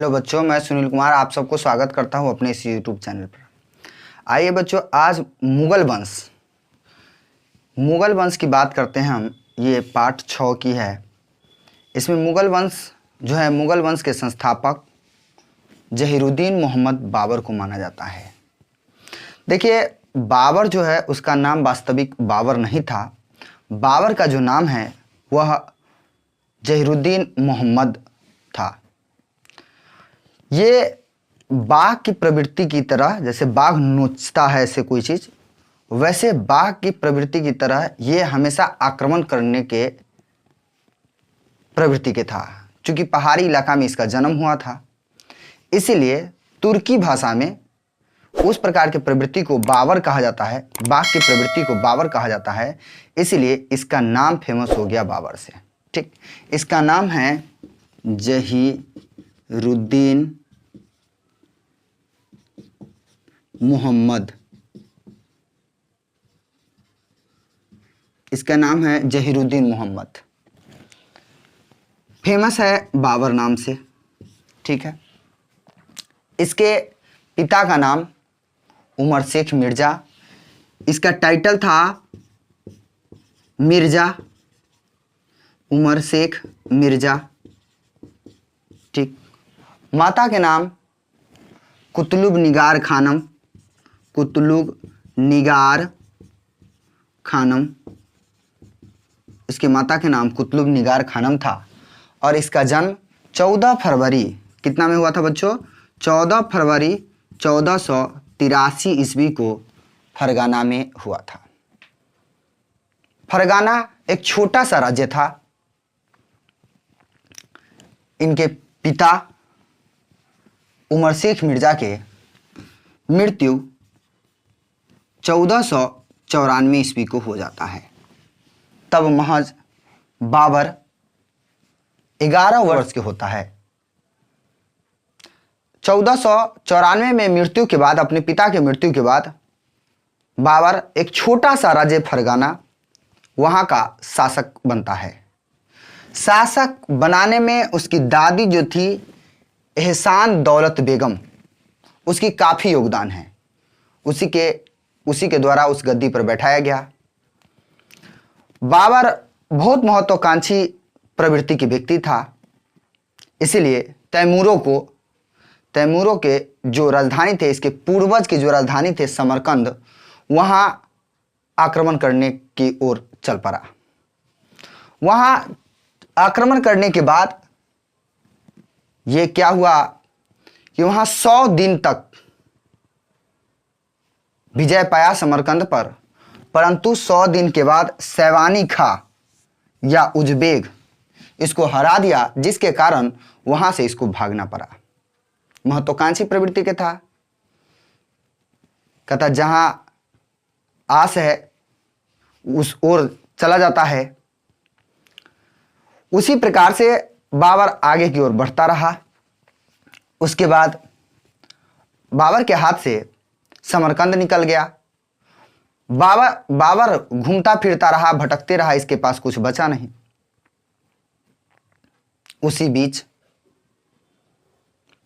Hello बच्चों, मैं सुनील कुमार आप सबको स्वागत करता हूं अपने इस यूट्यूब चैनल पर। आइए बच्चों, आज मुगल वंश की बात करते हैं हम। ये पार्ट 6 की है। इसमें मुगल वंश जो है, मुगल वंश के संस्थापक जहीरुद्दीन मोहम्मद बाबर को माना जाता है। देखिए, बाबर जो है उसका नाम वास्तविक बाबर नहीं था। बाबर का जो नाम है वह जहीरुद्दीन मोहम्मद था। ये बाघ की प्रवृत्ति की तरह, जैसे बाघ नोचता है ऐसे कोई चीज़, वैसे बाघ की प्रवृत्ति की तरह ये हमेशा आक्रमण करने के प्रवृत्ति के था। क्योंकि पहाड़ी इलाका में इसका जन्म हुआ था, इसीलिए तुर्की भाषा में उस प्रकार की प्रवृत्ति को बाबर कहा जाता है। बाघ की प्रवृत्ति को बाबर कहा जाता है, इसीलिए इसका नाम फेमस हो गया बाबर से। ठीक, इसका नाम है जहीरुद्दीन मोहम्मद। इसका नाम है जहीरुद्दीन मोहम्मद, फेमस है बाबर नाम से। ठीक है, इसके पिता का नाम उमर शेख मिर्ज़ा। इसका टाइटल था मिर्ज़ा, उमर शेख मिर्ज़ा। ठीक, माता के नाम कुतुब निगार खानम, कुतुब निगार खानम। इसके माता के नाम कुतुब निगार खानम था। और इसका जन्म 14 फरवरी कितना में हुआ था बच्चों? 14 फरवरी 1483 ईस्वी को फरगाना में हुआ था। फरगाना एक छोटा सा राज्य था। इनके पिता उमर शेख मिर्ज़ा के मृत्यु 1494 ईस्वी को हो जाता है। तब महज बाबर 11 वर्ष के होता है। 1494 में मृत्यु के बाद, अपने पिता के मृत्यु के बाद, बाबर एक छोटा सा राज्य फरगाना, वहाँ का शासक बनता है। शासक बनाने में उसकी दादी जो थी एहसान दौलत बेगम, उसकी काफ़ी योगदान है। उसी के द्वारा उस गद्दी पर बैठाया गया। बाबर बहुत महत्वाकांक्षी प्रवृत्ति के व्यक्ति था, इसीलिए तैमूरों के जो राजधानी थे, इसके पूर्वज के जो राजधानी थे समरकंद, वहाँ आक्रमण करने की ओर चल पड़ा। वहाँ आक्रमण करने के बाद ये क्या हुआ कि वहाँ 100 दिन तक विजय पाया समरकंद पर, परंतु 100 दिन के बाद सैवानी खां या उज़्बेक इसको हरा दिया, जिसके कारण वहां से इसको भागना पड़ा। महत्वाकांक्षी प्रवृत्ति के था, कहता जहां आस है उस ओर चला जाता है। उसी प्रकार से बाबर आगे की ओर बढ़ता रहा। उसके बाद बाबर के हाथ से समरकंद निकल गया। बाबर घूमता फिरता रहा, भटकते रहा, इसके पास कुछ बचा नहीं। उसी बीच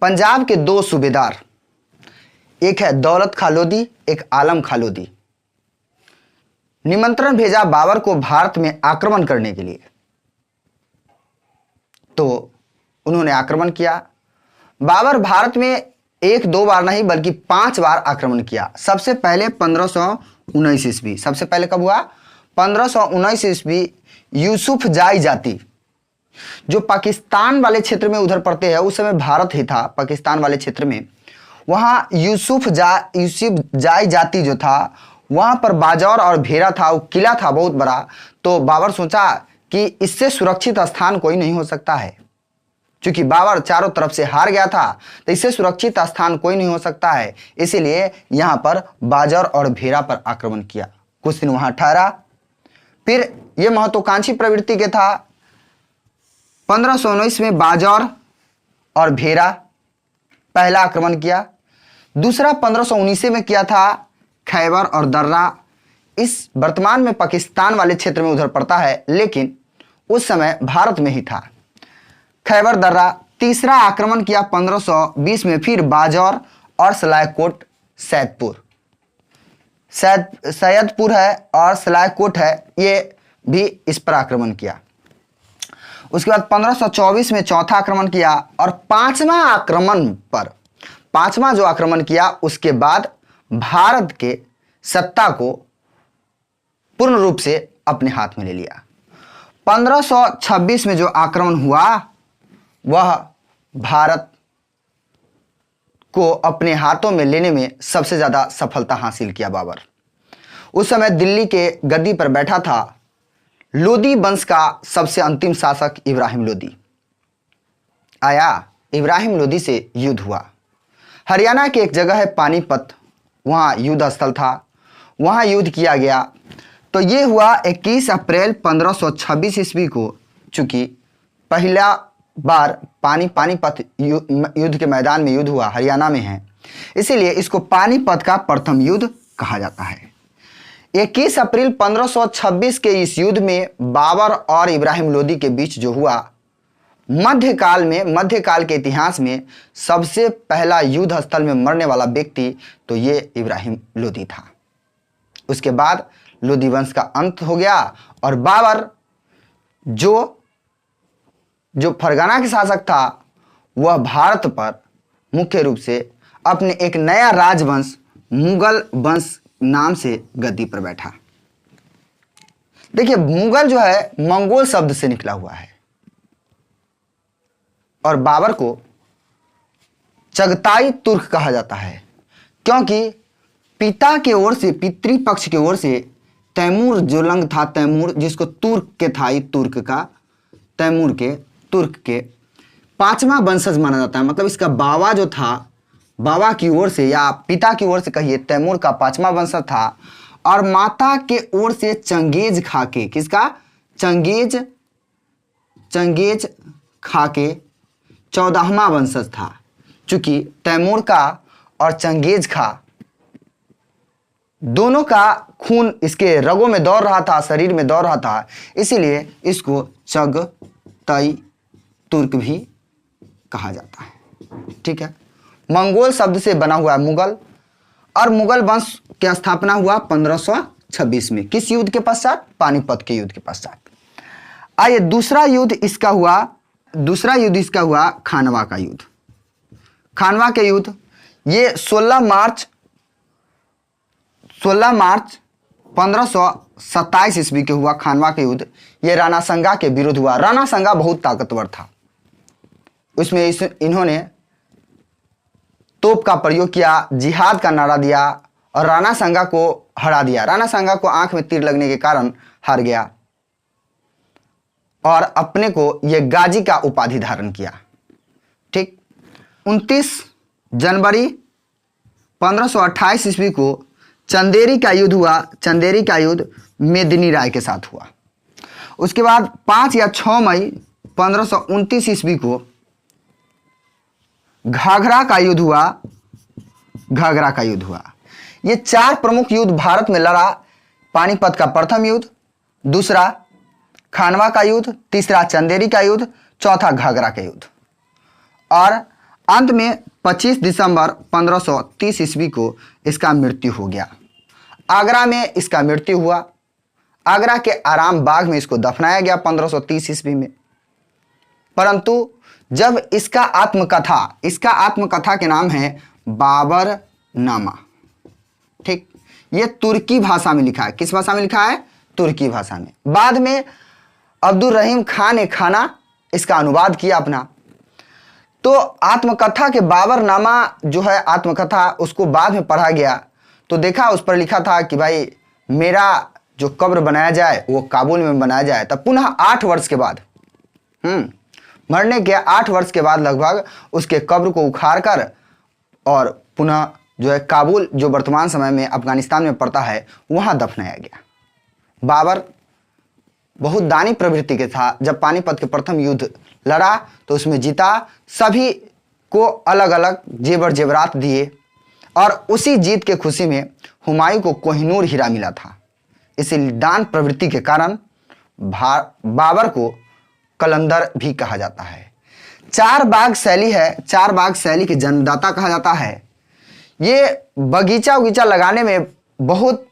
पंजाब के 2 सूबेदार, एक है दौलत खां लोधी, एक आलम खां लोधी, निमंत्रण भेजा बाबर को भारत में आक्रमण करने के लिए। तो उन्होंने आक्रमण किया। बाबर भारत में 1-2 बार नहीं बल्कि 5 बार आक्रमण किया। सबसे पहले 1519 ईस्वी, सबसे पहले कब हुआ? 1519 ईस्वी। यूसुफ जाई जाति जो पाकिस्तान वाले क्षेत्र में उधर पड़ते हैं, उस समय भारत ही था पाकिस्तान वाले क्षेत्र में, वहाँ यूसुफ जाई जाति जो था, वहाँ पर बाजौर और भेरा था, वो किला था बहुत बड़ा। तो बाबर सोचा कि इससे सुरक्षित स्थान कोई नहीं हो सकता है। क्योंकि बाबर चारों तरफ से हार गया था, तो इससे सुरक्षित स्थान कोई नहीं हो सकता है। इसीलिए यहाँ पर बाजौर और भेरा पर आक्रमण किया। कुछ दिन वहाँ ठहरा। फिर ये महत्वाकांक्षी प्रवृत्ति के था। 1519 में बाजौर और भेरा पहला आक्रमण किया। दूसरा 1519 में किया था खैबर और दर्रा। इस वर्तमान में पाकिस्तान वाले क्षेत्र में उधर पड़ता है, लेकिन उस समय भारत में ही था। खैबर दर्रा तीसरा आक्रमण किया 1520 में, फिर बाजौर और सलायकोट सैयदपुर है और सलायकोट है, ये भी इस पर आक्रमण किया। उसके बाद 1524 में चौथा आक्रमण किया और पांचवा जो आक्रमण किया उसके बाद भारत के सत्ता को पूर्ण रूप से अपने हाथ में ले लिया। 1526 में जो आक्रमण हुआ वह भारत को अपने हाथों में लेने में सबसे ज़्यादा सफलता हासिल किया बाबर। उस समय दिल्ली के गद्दी पर बैठा था लोदी वंश का सबसे अंतिम शासक इब्राहिम लोदी। आया, इब्राहिम लोदी से युद्ध हुआ। हरियाणा की एक जगह है पानीपत, वहाँ युद्ध स्थल था, वहाँ युद्ध किया गया। तो ये हुआ 21 अप्रैल 1526 ईस्वी को। चूँकि पहला बार पानीपत युद्ध के मैदान में युद्ध हुआ, हरियाणा में है, इसीलिए इसको पानीपत का प्रथम युद्ध कहा जाता है। 21 अप्रैल 1526 के इस युद्ध में बाबर और इब्राहिम लोदी के बीच जो हुआ, मध्यकाल के इतिहास में सबसे पहला युद्ध स्थल में मरने वाला व्यक्ति तो ये इब्राहिम लोदी था। उसके बाद लोदी वंश का अंत हो गया और बाबर जो फरगना के शासक था वह भारत पर मुख्य रूप से अपने एक नया राजवंश मुगल वंश नाम से गद्दी पर बैठा। देखिए, मुगल जो है मंगोल शब्द से निकला हुआ है और बाबर को चगताई तुर्क कहा जाता है, क्योंकि पिता के ओर से, पितृपक्ष की ओर से तैमूर जो लंग था, तैमूर जिसको तुर्क के था, तुर्क का तैमूर के तुर्क के पांचवा वंशज माना जाता है। मतलब इसका बाबा जो था, बाबा की ओर से या पिता की ओर से कहिए, तैमूर का पांचवा वंशज था। और माता के ओर से चंगेज खाके, किसका? चंगेज खाके 14वां वंशज था। चूंकि तैमूर का और चंगेज खा दोनों का खून इसके रगों में दौड़ रहा था, शरीर में दौड़ रहा था, इसीलिए इसको चगताई तुर्क भी कहा जाता है। ठीक है, मंगोल शब्द से बना हुआ है मुगल, और मुगल वंश की स्थापना हुआ 1526 में। किस युद्ध के पश्चात? पानीपत के युद्ध के पश्चात। आइए, दूसरा युद्ध इसका हुआ खानवा का युद्ध। खानवा के युद्ध ये 16 मार्च 1527 ईस्वी के हुआ। खानवा के युद्ध ये राणा संगा के विरुद्ध हुआ। राणा संगा बहुत ताकतवर था, उसमें इन्होंने तोप का प्रयोग किया, जिहाद का नारा दिया और राणा संगा को हरा दिया। राणा संगा को आंख में तीर लगने के कारण हार गया और अपने को यह गाजी का उपाधि धारण किया। ठीक, 29 जनवरी 1528 ईस्वी को चंदेरी का युद्ध हुआ। चंदेरी का युद्ध मेदिनी राय के साथ हुआ। उसके बाद 5 या 6 मई 1529 ईस्वी को घाघरा का युद्ध हुआ। ये 4 प्रमुख युद्ध भारत में लड़ा। पानीपत का प्रथम युद्ध, दूसरा खानवा का युद्ध, तीसरा चंदेरी का युद्ध, चौथा घाघरा का युद्ध। और अंत में 25 दिसंबर 1530 ईस्वी को इसका मृत्यु हो गया। आगरा में इसका मृत्यु हुआ। आगरा के आराम बाग में इसको दफनाया गया 1530 ईस्वी में। परंतु जब इसका आत्मकथा के नाम है बाबर नामा। ठीक, ये तुर्की भाषा में लिखा है। किस भाषा में लिखा है? तुर्की भाषा में। बाद में अब्दुल रहीम खान ने इसका अनुवाद किया अपना। तो आत्मकथा के बाबर नामा जो है आत्मकथा, उसको बाद में पढ़ा गया तो देखा उस पर लिखा था कि भाई मेरा जो कब्र बनाया जाए वो काबुल में बनाया जाए। तब पुनः 8 वर्ष के बाद, मरने के 8 वर्ष के बाद लगभग उसके कब्र को उखाड़ कर और पुनः जो है काबुल, जो वर्तमान समय में अफगानिस्तान में पड़ता है, वहाँ दफनाया गया। बाबर बहुत दानी प्रवृत्ति के था। जब पानीपत के प्रथम युद्ध लड़ा तो उसमें जीता, सभी को अलग अलग जेवर जेवरात दिए और उसी जीत के खुशी में हुमायूं को कोहिनूर हीरा मिला था। इसी दान प्रवृत्ति के कारण बाबर को कलंदर भी कहा जाता है। चार बाग शैली है, चार बाग शैली के जन्मदाता कहा जाता है। ये बगीचा उगीचा लगाने में बहुत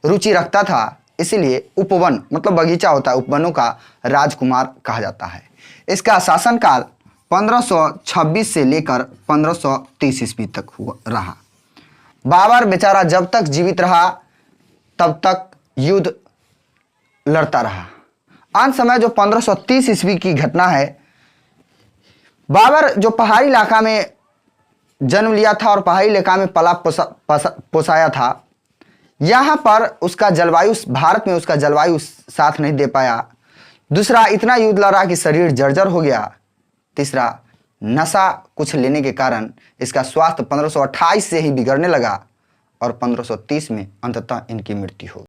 रुचि रखता था, इसीलिए उपवन मतलब बगीचा होता है, उपवनों का राजकुमार कहा जाता है। इसका शासनकाल 1526 से लेकर 1530 ईस्वी तक हुआ रहा। बाबर बेचारा जब तक जीवित रहा तब तक युद्ध लड़ता रहा। अंत समय जो 1530 ईस्वी की घटना है, बाबर जो पहाड़ी इलाका में जन्म लिया था और पहाड़ी इलाका में पला पोसाया था, यहाँ पर उसका जलवायु, भारत में उसका जलवायु साथ नहीं दे पाया। दूसरा, इतना युद्ध लड़ा कि शरीर जर्जर हो गया। तीसरा, नशा कुछ लेने के कारण इसका स्वास्थ्य 1528 से ही बिगड़ने लगा और 1530 में अंततः इनकी मृत्यु हो गई।